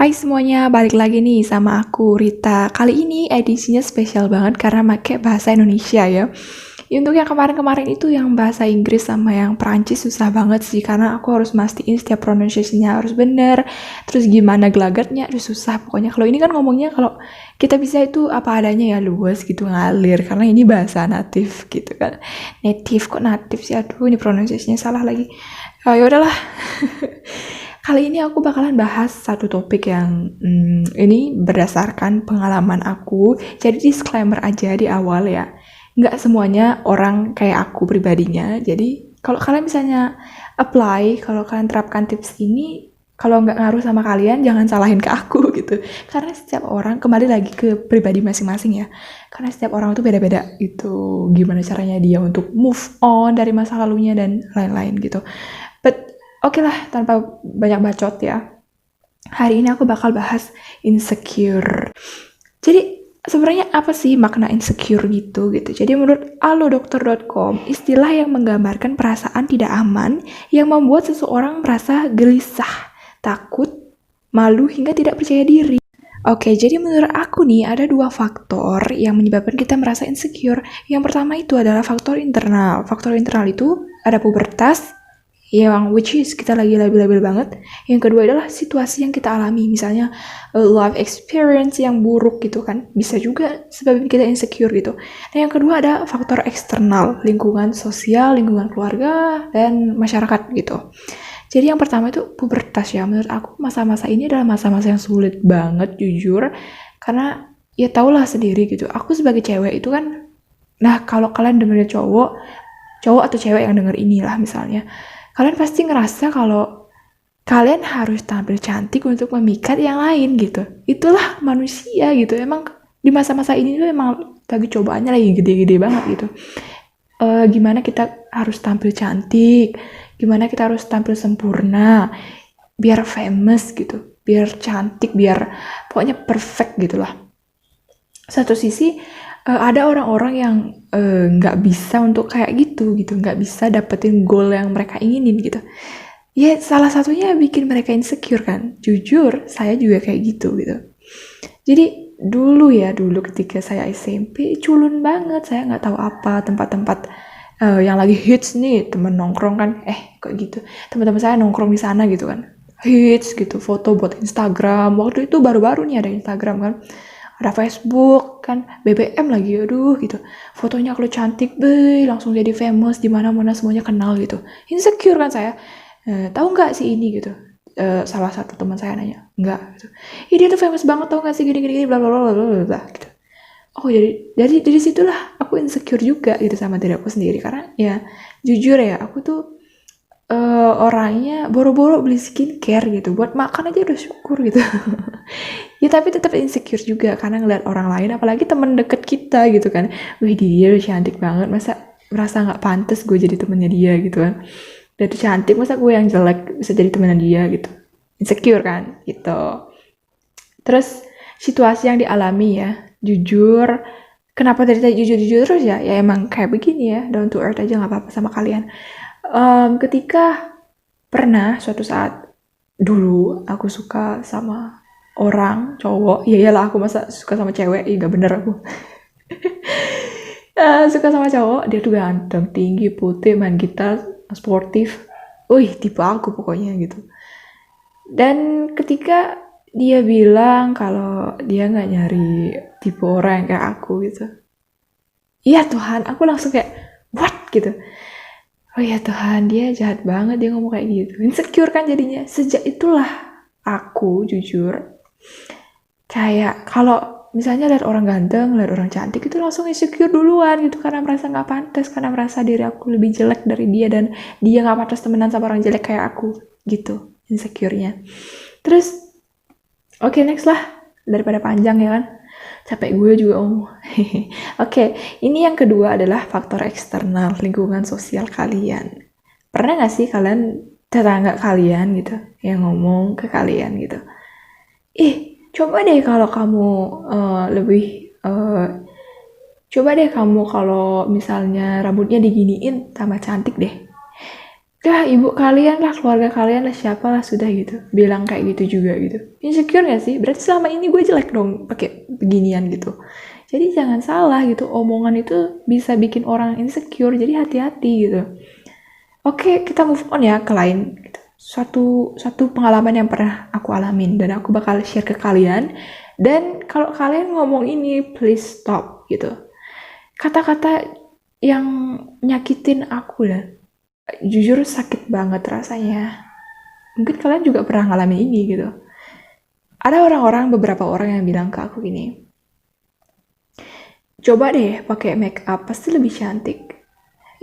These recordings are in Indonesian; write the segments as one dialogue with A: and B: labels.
A: Hai semuanya, balik lagi nih sama aku Rita. Kali ini edisinya spesial banget karena pakai bahasa Indonesia ya. Untuk yang kemarin-kemarin itu yang bahasa Inggris sama yang Perancis susah banget sih karena aku harus mastiin setiap pronunciation-nya harus bener. Terus gimana gelagatnya, aduh susah pokoknya. Kalau ini kan ngomongnya kalau kita bisa itu apa adanya ya, luas gitu ngalir karena ini bahasa native gitu kan. Native kok native sih, aduh ini pronunciation-nya salah lagi. Ya udahlah. Kali ini aku bakalan bahas satu topik yang ini berdasarkan pengalaman aku. Jadi disclaimer aja di awal ya. Nggak semuanya orang kayak aku pribadinya. Jadi kalau kalian misalnya apply, kalau kalian terapkan tips ini, kalau nggak ngaruh sama kalian, jangan salahin ke aku gitu. Karena setiap orang, kembali lagi ke pribadi masing-masing ya. Karena setiap orang itu beda-beda gitu. Gimana caranya dia untuk move on dari masa lalunya dan lain-lain gitu. But oke lah, tanpa banyak bacot ya. Hari ini aku bakal bahas insecure. Jadi sebenarnya apa sih makna insecure gitu. Jadi menurut alodokter.com, istilah yang menggambarkan perasaan tidak aman yang membuat seseorang merasa gelisah, takut, malu hingga tidak percaya diri. Oke, jadi menurut aku nih ada dua faktor yang menyebabkan kita merasa insecure. Yang pertama itu adalah faktor internal. Faktor internal itu ada pubertas, yang which is kita lagi labil-labil banget. Yang kedua adalah situasi yang kita alami, misalnya life experience yang buruk gitu kan, bisa juga sebabin kita insecure gitu. Nah yang kedua ada faktor eksternal, lingkungan sosial, lingkungan keluarga, dan masyarakat gitu. Jadi yang pertama itu pubertas ya, menurut aku masa-masa ini adalah masa-masa yang sulit banget jujur, karena ya taulah sendiri gitu, aku sebagai cewek itu kan, nah kalau kalian dengerin cowok atau cewek yang denger inilah misalnya, kalian pasti ngerasa kalau kalian harus tampil cantik untuk memikat yang lain gitu. Itulah manusia gitu. Emang di masa-masa ini tuh emang lagi cobaannya lagi gede-gede banget gitu. Gimana kita harus tampil cantik, gimana kita harus tampil sempurna, biar famous gitu, biar cantik, biar pokoknya perfect gitulah. Satu sisi ada orang-orang yang nggak bisa untuk kayak gitu, nggak bisa dapetin goal yang mereka inginin gitu. Ya salah satunya bikin mereka insecure kan. Jujur, saya juga kayak gitu. Jadi dulu ketika saya SMP, culun banget. Saya nggak tahu apa tempat-tempat yang lagi hits nih, temen nongkrong kan. Kok gitu. Teman-teman saya nongkrong di sana gitu kan. Hits gitu, foto buat Instagram. Waktu itu baru-baru nih ada Instagram kan. Ada Facebook kan, BBM lagi, aduh gitu. Fotonya kalau cantik, langsung jadi famous di mana-mana semuanya kenal gitu. Insecure kan saya. Tahu nggak sih ini gitu? Salah satu teman saya nanya, enggak gitu. Dia tuh famous banget, tahu nggak sih gini bla bla bla bla bla gitu. Oh jadi dari situlah aku insecure juga gitu sama diri aku sendiri karena ya jujur ya aku tuh orangnya boro-boro beli skincare gitu buat makan aja udah syukur gitu. Ya tapi tetap insecure juga karena ngeliat orang lain apalagi temen deket kita gitu kan, wih dia udah cantik banget, masa merasa nggak pantas gue jadi temennya dia gitu kan, dia tuh cantik masa gue yang jelek bisa jadi temennya dia gitu, insecure kan gitu. Terus situasi yang dialami ya, jujur, kenapa dari tadi jujur-jujur terus ya emang kayak begini ya, down to earth aja nggak apa-apa sama kalian. Ketika pernah suatu saat dulu aku suka sama orang cowok, ya iyalah aku masa suka sama cewek, gak bener aku. Suka sama cowok, dia tuh ganteng, tinggi, putih, main gitar, sportif, tipe aku pokoknya gitu. Dan ketika dia bilang kalau dia nggak nyari tipe orang yang kayak aku gitu, iya Tuhan, aku langsung kayak what gitu. Oh ya Tuhan, dia jahat banget dia ngomong kayak gitu. Insecure kan jadinya. Sejak itulah aku jujur kayak kalau misalnya lihat orang ganteng, lihat orang cantik itu langsung insecure duluan gitu karena merasa nggak pantas, karena merasa diri aku lebih jelek dari dia dan dia nggak pantas temenan sama orang jelek kayak aku gitu insecure-nya. Terus oke, next lah, daripada panjang ya kan, capek gue juga Oke, ini yang kedua adalah faktor eksternal, lingkungan sosial kalian. Pernah gak sih kalian, tetangga kalian gitu yang ngomong ke kalian gitu, coba deh kalau kamu lebih coba deh kamu kalau misalnya rambutnya diginiin tambah cantik deh, ya ibu kalian lah, keluarga kalian lah, siapalah sudah gitu bilang kayak gitu juga gitu. Insecure gak sih? Berarti selama ini gue jelek dong pakai beginian gitu. Jadi jangan salah gitu, omongan itu bisa bikin orang insecure, jadi hati-hati gitu. Oke, kita move on ya ke lain gitu. Satu pengalaman yang pernah aku alamin dan aku bakal share ke kalian. Dan kalau kalian ngomong ini, please stop gitu. Kata-kata yang nyakitin aku lah, jujur sakit banget rasanya. Mungkin kalian juga pernah ngalamin ini gitu. Ada beberapa orang yang bilang ke aku gini, coba deh pakai make up, pasti lebih cantik.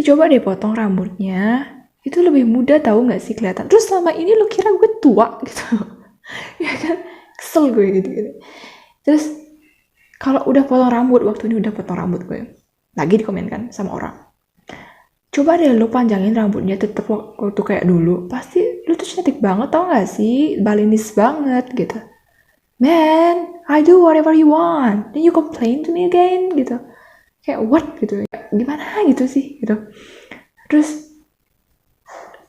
A: Coba deh potong rambutnya, itu lebih mudah tahu nggak sih kelihatan. Terus selama ini lo kira gue tua gitu. Ya kan, kesel gue gitu. Terus kalau udah potong rambut, waktu ini udah potong rambut gue, lagi dikomenkan sama orang, coba deh lo panjangin rambutnya tetep waktu kayak dulu, pasti lo tuh cantik banget tau gak sih, balinis banget gitu. Man, I do whatever you want, then you complain to me again gitu. Kayak what gitu, gimana gitu sih gitu. Terus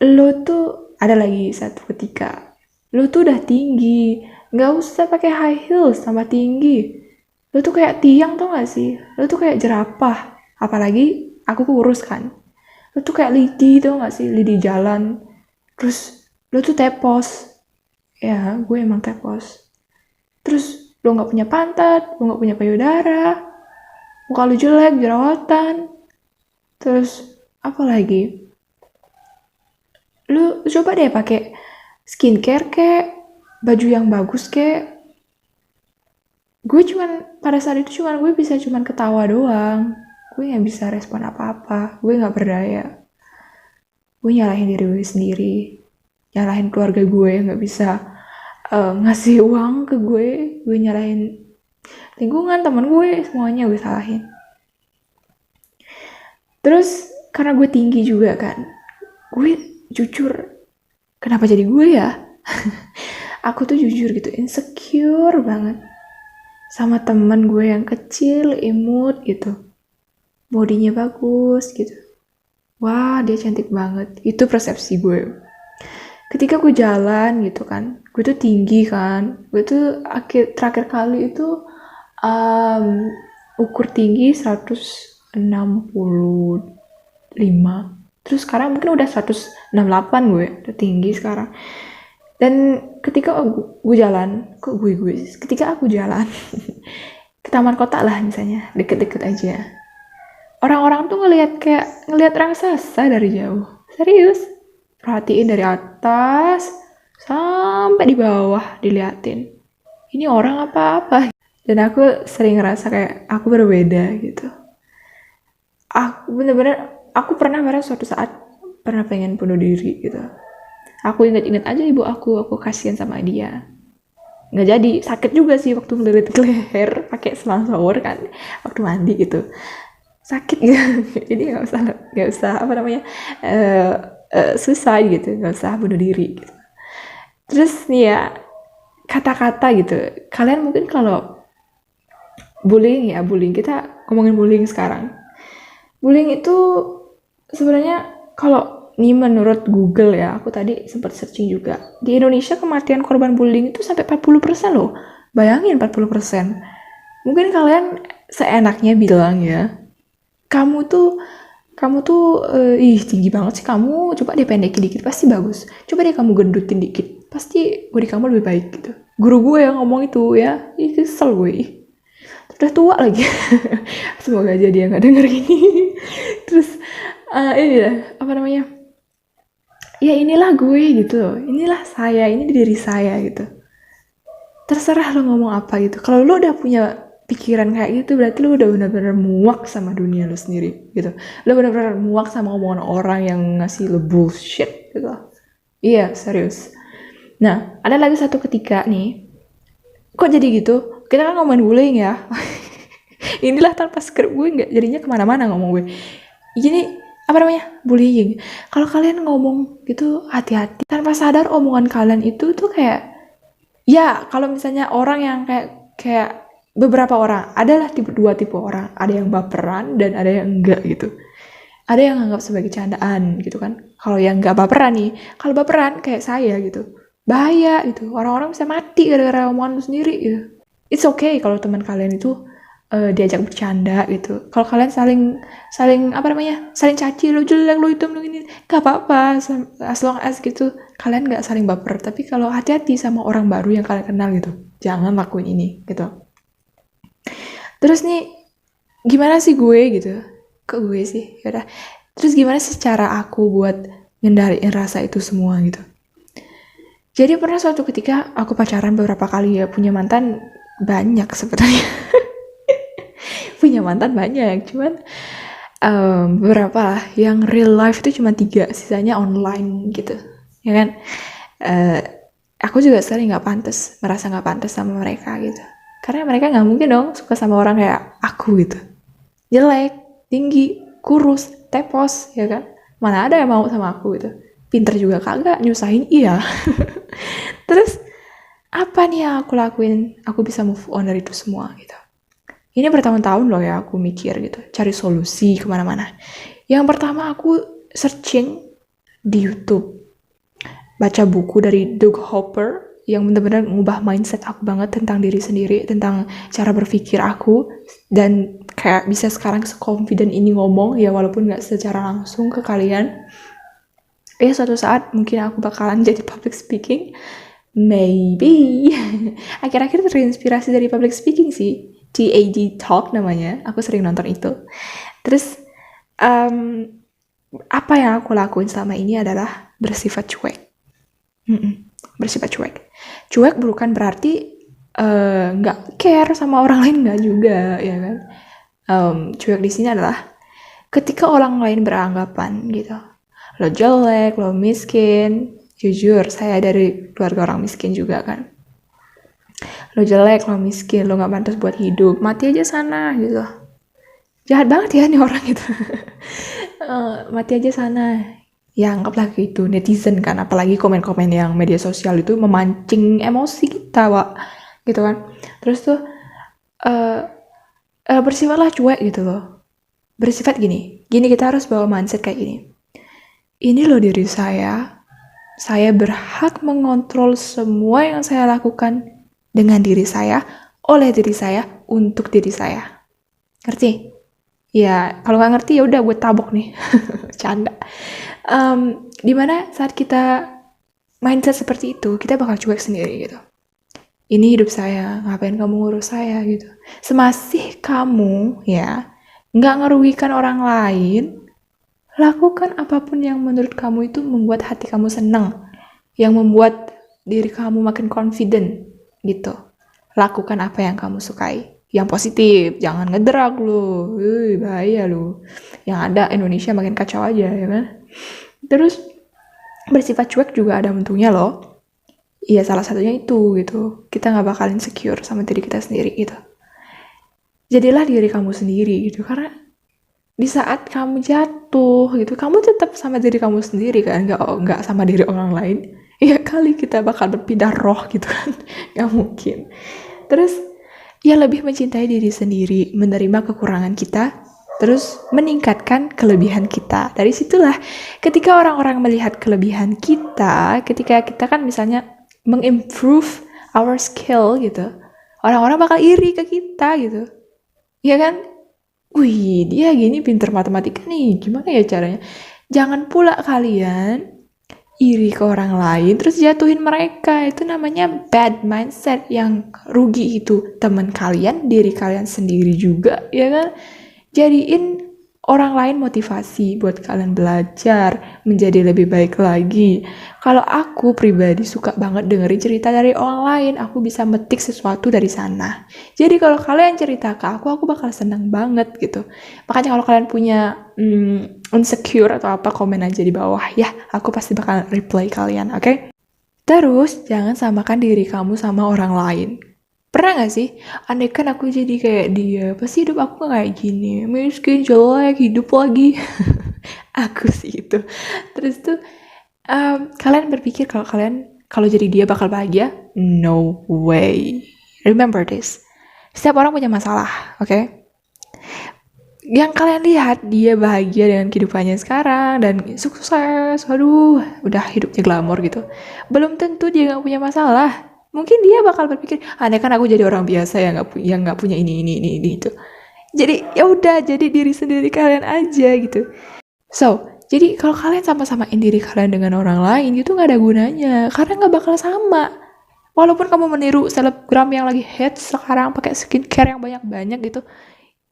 A: lo tuh ada lagi satu ketika lo tuh udah tinggi, nggak usah pakai high heels tambah tinggi. Lo tuh kayak tiang tau gak sih, lo tuh kayak jerapah, apalagi aku kurus kan. Lo tuh kayak lidi tau gak sih, lidi jalan. Terus lo tuh tepos, ya gue emang tepos. Terus lo nggak punya pantat, lo nggak punya payudara, muka lu jelek, jerawatan. Terus apa lagi? Lu coba deh pakai skincare kek, baju yang bagus kek. Gue pada saat itu gue bisa ketawa doang. Gue nggak bisa respon apa-apa. Gue nggak berdaya. Gue nyalahin diri gue sendiri, nyalahin keluarga gue yang nggak bisa ngasih uang ke gue nyalahin lingkungan, teman gue, semuanya gue salahin. Terus karena gue tinggi juga kan, gue jujur, kenapa jadi gue ya? Aku tuh jujur gitu, insecure banget sama teman gue yang kecil, imut gitu, bodinya bagus gitu. Wah, dia cantik banget. Itu persepsi gue. Ketika gue jalan gitu kan, gue tuh tinggi kan, gue tuh terakhir kali itu ukur tinggi 165, terus sekarang mungkin udah 168, gue udah tinggi sekarang. Dan ketika gue jalan, ketika aku jalan ke taman kota lah misalnya, deket-deket aja, orang-orang tuh ngelihat raksasa dari jauh, serius, perhatiin dari atas sampai di bawah diliatin, ini orang apa-apa. Dan aku sering ngerasa kayak aku berbeda gitu. Aku pernah suatu saat pernah pengen bunuh diri gitu. Aku inget-inget aja ibu aku kasihan sama dia. Nggak jadi, sakit juga sih waktu ngelilit ke leher pakai selang shower kan, waktu mandi gitu. Sakit gitu. Jadi nggak usah apa namanya, suicide gitu, nggak usah bunuh diri gitu. Terus nih ya, kata-kata gitu. Kalian mungkin kalau bullying kita ngomongin bullying sekarang. Bullying itu sebenarnya kalau ini menurut Google ya, aku tadi sempat searching juga. Di Indonesia kematian korban bullying itu sampai 40% loh. Bayangin 40%. Mungkin kalian seenaknya bilang ya, kamu tuh tinggi banget sih kamu, coba deh pendekin dikit pasti bagus. Coba deh kamu gendutin dikit, pasti body kamu lebih baik gitu. Guru gue yang ngomong itu ya, kesel gue. Udah tua lagi. Semoga aja dia nggak denger ini. Terus ini lah, apa namanya, ya inilah gue gitu loh, inilah saya, ini diri saya gitu. Terserah lo ngomong apa gitu. Kalau lo udah punya pikiran kayak gitu, berarti lo udah benar-benar muak sama dunia lo sendiri gitu. Lo benar-benar muak sama omongan orang yang ngasih lo bullshit gitu. Iya, serius. Nah, ada lagi satu ketika nih, kok jadi gitu? Kita kan ngomongin bullying ya. Inilah tanpa skrip, gue nggak jadinya kemana-mana ngomong gue. Gini, apa namanya, bullying. Kalau kalian ngomong gitu, hati-hati. Tanpa sadar omongan kalian itu tuh kayak, ya kalau misalnya orang yang kayak beberapa orang, adalah dua tipe orang, ada yang baperan dan ada yang enggak gitu. ada yang anggap sebagai candaan gitu kan. Kalau yang nggak baperan nih, kalau baperan kayak saya gitu, bahaya gitu. Orang-orang bisa mati gara-gara omongan lu sendiri gitu. It's okay kalau teman kalian itu diajak bercanda gitu. Kalau kalian saling saling apa namanya, saling caci, lu jelek, lu hitam, lu ini, gak apa-apa, as long as gitu kalian nggak saling baper. Tapi kalau hati-hati sama orang baru yang kalian kenal gitu, jangan lakuin ini gitu. Terus nih, gimana sih gue gitu? Ke gue sih, yaudah. Terus gimana sih cara aku buat ngendaliin rasa itu semua gitu? Jadi pernah suatu ketika aku pacaran beberapa kali ya, punya mantan banyak sebetulnya. Punya mantan banyak, cuman beberapa lah. Yang real life itu cuma 3, sisanya online gitu, ya kan? Eh, aku juga sering merasa nggak pantas sama mereka gitu. Karena mereka nggak mungkin dong suka sama orang kayak aku gitu. Jelek, tinggi, kurus, tepos, ya kan? Mana ada yang mau sama aku gitu. Pinter juga kagak, nyusahin iya. Terus apa nih yang aku lakuin? Aku bisa move on dari itu semua gitu. Ini bertahun-tahun loh ya aku mikir gitu, cari solusi kemana-mana. Yang pertama aku searching di YouTube, baca buku dari Doug Hopper yang benar-benar ngubah mindset aku banget tentang diri sendiri, tentang cara berpikir aku, dan kayak bisa sekarang se-confident ini ngomong ya walaupun nggak secara langsung ke kalian. Ya suatu saat mungkin aku bakalan jadi public speaking, maybe. Akhir-akhir terinspirasi dari public speaking sih. TAD Talk namanya, aku sering nonton itu. Terus apa yang aku lakuin selama ini adalah bersifat cuek. Bersifat cuek. Cuek bukan berarti nggak care sama orang lain, nggak juga, ya kan? Cuek di sini adalah ketika orang lain beranggapan gitu, lo jelek, lo miskin. Jujur, saya dari keluarga orang miskin juga kan. Lo jelek, lo miskin, lo gak pantas buat hidup, mati aja sana gitu. Jahat banget ya nih orang gitu. Mati aja sana. Ya anggaplah gitu, netizen kan, apalagi komen-komen yang media sosial itu memancing emosi kita, Wak. Gitu kan. Terus tuh bersifatlah cuek gitu loh. Bersifat gini kita harus bawa mindset kayak gini. Ini loh diri saya berhak mengontrol semua yang saya lakukan dengan diri saya, oleh diri saya, untuk diri saya. Ngerti? Ya, kalau nggak ngerti ya udah gue tabok nih. Canda. Dimana saat kita mindset seperti itu, kita bakal cuek sendiri gitu. Ini hidup saya, ngapain kamu ngurus saya gitu. Semasih kamu ya nggak ngerugikan orang lain, lakukan apapun yang menurut kamu itu membuat hati kamu senang, yang membuat diri kamu makin confident gitu. Lakukan apa yang kamu sukai, yang positif, jangan ngedrak lu, bahaya lu. Yang ada Indonesia makin kacau aja, ya kan? Terus bersifat cuek juga ada untungnya loh. Iya, salah satunya itu gitu. Kita nggak bakal insecure sama diri kita sendiri gitu. Jadilah diri kamu sendiri gitu, karena di saat kamu jatuh gitu, kamu tetap sama diri kamu sendiri kan, nggak sama diri orang lain. Ya kali kita bakal berpindah roh gitu kan, nggak mungkin. Terus ya lebih mencintai diri sendiri, menerima kekurangan kita, terus meningkatkan kelebihan kita. Dari situlah ketika orang-orang melihat kelebihan kita, ketika kita kan misalnya mengimprove our skill gitu, orang-orang bakal iri ke kita gitu, ya kan? Wih, dia gini pinter matematika nih, gimana ya caranya? Jangan pula kalian iri ke orang lain terus jatuhin mereka. Itu namanya bad mindset. Yang rugi itu teman kalian, diri kalian sendiri juga, ya kan? Jadiin orang lain motivasi buat kalian belajar menjadi lebih baik lagi. Kalau aku pribadi suka banget dengerin cerita dari orang lain, aku bisa metik sesuatu dari sana. Jadi kalau kalian cerita ke aku bakal seneng banget gitu. Makanya kalau kalian punya insecure atau apa, komen aja di bawah ya, aku pasti bakal reply kalian, oke? Terus jangan samakan diri kamu sama orang lain. Pernah gak sih, andai kan aku jadi kayak dia, pasti hidup aku kayak gini, miskin, jelek, hidup lagi. Aku sih itu. Terus tuh kalian berpikir kalau jadi dia bakal bahagia? No way. Remember this. Setiap orang punya masalah, oke? yang kalian lihat dia bahagia dengan kehidupannya sekarang dan sukses, waduh, udah hidupnya glamor gitu. Belum tentu dia nggak punya masalah. Mungkin dia bakal berpikir, aneh kan aku jadi orang biasa yang nggak punya ini itu. Jadi ya udah, jadi diri sendiri kalian aja gitu. So, jadi kalau kalian sama-samain diri kalian dengan orang lain itu nggak ada gunanya, karena nggak bakal sama. Walaupun kamu meniru selebgram yang lagi hits sekarang pakai skincare yang banyak-banyak gitu,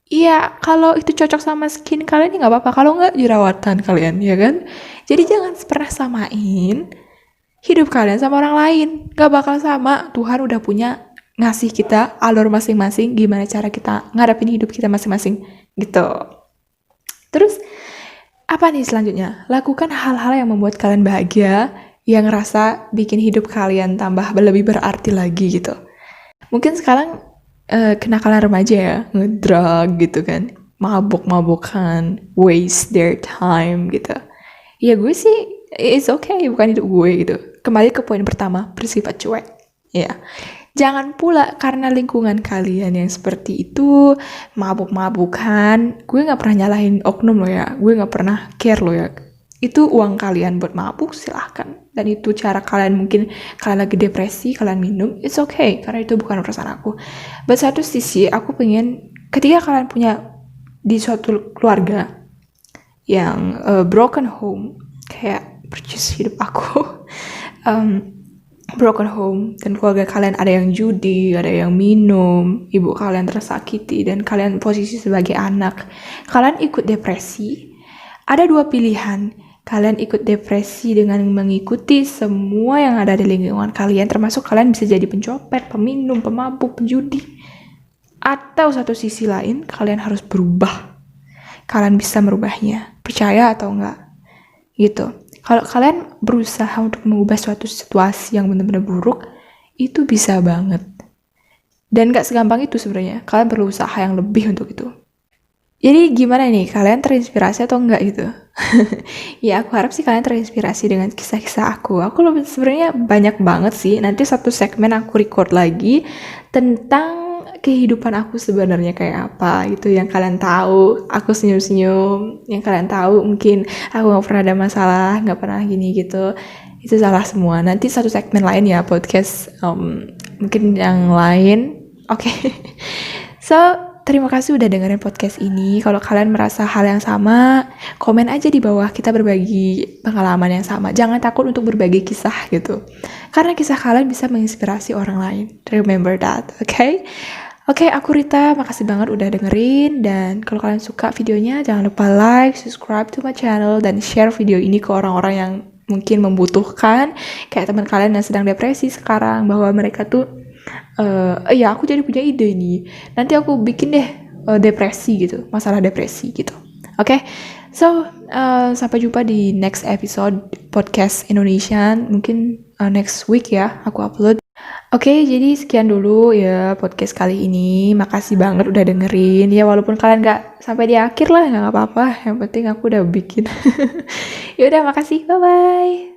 A: iya, kalau itu cocok sama skin kalian ya nggak apa-apa. Kalau nggak, jerawatan kalian, ya kan? Jadi jangan pernah samain hidup kalian sama orang lain. Nggak bakal sama. Tuhan udah punya ngasih kita alur masing-masing, gimana cara kita ngadapin hidup kita masing-masing, gitu. Terus, apa nih selanjutnya? Lakukan hal-hal yang membuat kalian bahagia, yang ngerasa bikin hidup kalian tambah lebih berarti lagi, gitu. Mungkin sekarang kenakalan remaja ya, ngedrug gitu kan, mabuk-mabukan, waste their time gitu. Ya gue sih, it's okay, bukan hidup gue gitu. Kembali ke poin pertama, bersifat cuek. Ya, jangan pula karena lingkungan kalian yang seperti itu, mabuk-mabukan, gue gak pernah nyalahin oknum lo ya, gue gak pernah care lo ya. Itu uang kalian buat mabuk, silahkan. Dan itu cara kalian, mungkin kalian lagi depresi, kalian minum, it's okay, karena itu bukan urusan aku. But satu sisi, aku pengen ketika kalian punya di suatu keluarga yang broken home, kayak percis hidup aku, broken home, dan keluarga kalian ada yang judi, ada yang minum, ibu kalian tersakiti, dan kalian posisi sebagai anak, kalian ikut depresi, ada dua pilihan. Kalian ikut depresi dengan mengikuti semua yang ada di lingkungan kalian, termasuk kalian bisa jadi pencopet, peminum, pemabuk, penjudi. Atau satu sisi lain, kalian harus berubah. Kalian bisa merubahnya, percaya atau enggak. Gitu. Kalau kalian berusaha untuk mengubah suatu situasi yang benar-benar buruk, itu bisa banget. Dan gak segampang itu sebenarnya. Kalian perlu usaha yang lebih untuk itu. Jadi gimana nih, kalian terinspirasi atau enggak gitu? Ya aku harap sih kalian terinspirasi dengan kisah-kisah aku. Aku sebenarnya banyak banget sih. Nanti satu segmen aku record lagi tentang kehidupan aku sebenarnya kayak apa gitu. Yang kalian tahu, aku senyum-senyum. Yang kalian tahu mungkin aku gak pernah ada masalah, gak pernah gini gitu. Itu salah semua. Nanti satu segmen lain ya, podcast mungkin yang lain. Oke. So, terima kasih udah dengerin podcast ini. Kalau kalian merasa hal yang sama, komen aja di bawah, kita berbagi pengalaman yang sama. Jangan takut untuk berbagi kisah gitu. Karena kisah kalian bisa menginspirasi orang lain. Remember that, okay? Oke, aku Rita, makasih banget udah dengerin. Dan kalau kalian suka videonya, jangan lupa like, subscribe to my channel, dan share video ini ke orang-orang yang mungkin membutuhkan. Kayak teman kalian yang sedang depresi sekarang, bahwa mereka tuh ya aku jadi punya ide nih, nanti aku bikin deh depresi gitu, masalah depresi gitu. Oke, so sampai jumpa di next episode podcast Indonesian, mungkin next week ya aku upload. Oke, jadi sekian dulu ya podcast kali ini. Makasih banget udah dengerin ya, walaupun kalian gak sampai di akhir lah, gak apa-apa, yang penting aku udah bikin. Ya udah, makasih, bye bye.